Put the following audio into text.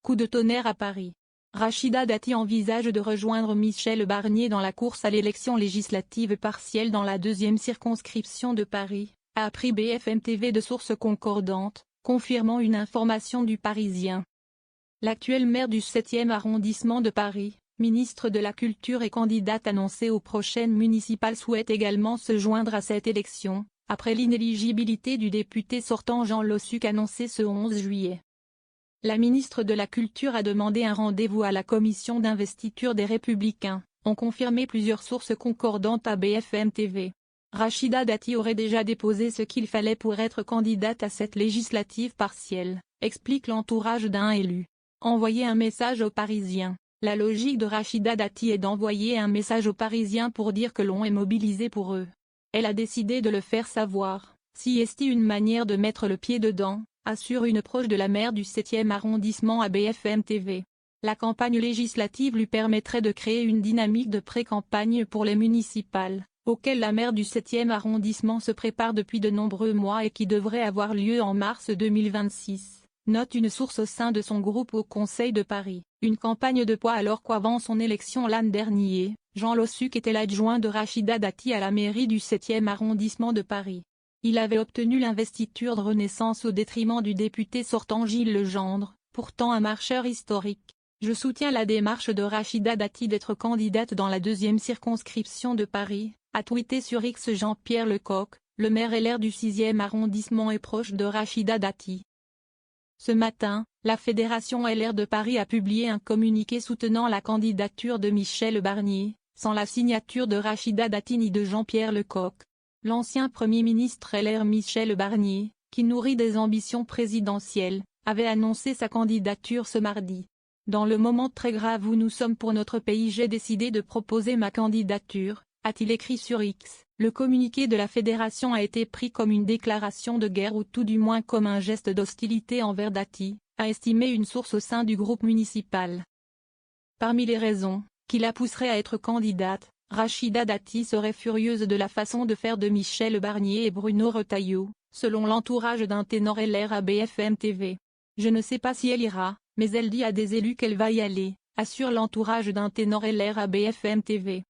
coup de tonnerre à Paris. Rachida Dati envisage de rejoindre Michel Barnier dans la course à l'élection législative partielle dans la deuxième circonscription de Paris, a appris BFM TV de sources concordantes, confirmant une information du Parisien. L'actuelle maire du 7e arrondissement de Paris, ministre de la Culture et candidate annoncée aux prochaines municipales souhaite également se joindre à cette élection, après l'inéligibilité du député sortant Jean Lossuc annoncé ce 11 juillet. La ministre de la Culture a demandé un rendez-vous à la commission d'investiture des Républicains, ont confirmé plusieurs sources concordantes à BFM TV. Rachida Dati aurait déjà déposé ce qu'il fallait pour être candidate à cette législative partielle, explique l'entourage d'un élu. Envoyer un message aux Parisiens. La logique de Rachida Dati est d'envoyer un message aux Parisiens pour dire que l'on est mobilisé pour eux. Elle a décidé de le faire savoir, si est une manière de mettre le pied dedans, assure une proche de la maire du 7e arrondissement à BFM TV. La campagne législative lui permettrait de créer une dynamique de pré-campagne pour les municipales, auxquelles la maire du 7e arrondissement se prépare depuis de nombreux mois et qui devraient avoir lieu en mars 2026, note une source au sein de son groupe au Conseil de Paris. Une campagne de poids alors qu'avant son élection l'an dernier, Jean Lossuc était l'adjoint de Rachida Dati à la mairie du 7e arrondissement de Paris. Il avait obtenu l'investiture de Renaissance au détriment du député sortant Gilles Legendre, pourtant un marcheur historique. Je soutiens la démarche de Rachida Dati d'être candidate dans la deuxième circonscription de Paris, a tweeté sur X Jean-Pierre Lecoq, le maire LR du 6e arrondissement et proche de Rachida Dati. Ce matin, la Fédération LR de Paris a publié un communiqué soutenant la candidature de Michel Barnier, sans la signature de Rachida Dati ni de Jean-Pierre Lecoq. L'ancien Premier ministre LR Michel Barnier, qui nourrit des ambitions présidentielles, avait annoncé sa candidature ce mardi. Dans le moment très grave où nous sommes pour notre pays, j'ai décidé de proposer ma candidature, a-t-il écrit sur X. Le communiqué de la fédération a été pris comme une déclaration de guerre ou tout du moins comme un geste d'hostilité envers Dati, a estimé une source au sein du groupe municipal. Parmi les raisons qui la pousseraient à être candidate, Rachida Dati serait furieuse de la façon de faire de Michel Barnier et Bruno Retailleau, selon l'entourage d'un ténor LR à BFM TV. Je ne sais pas si elle ira, mais elle dit à des élus qu'elle va y aller, assure l'entourage d'un ténor LR à BFM TV.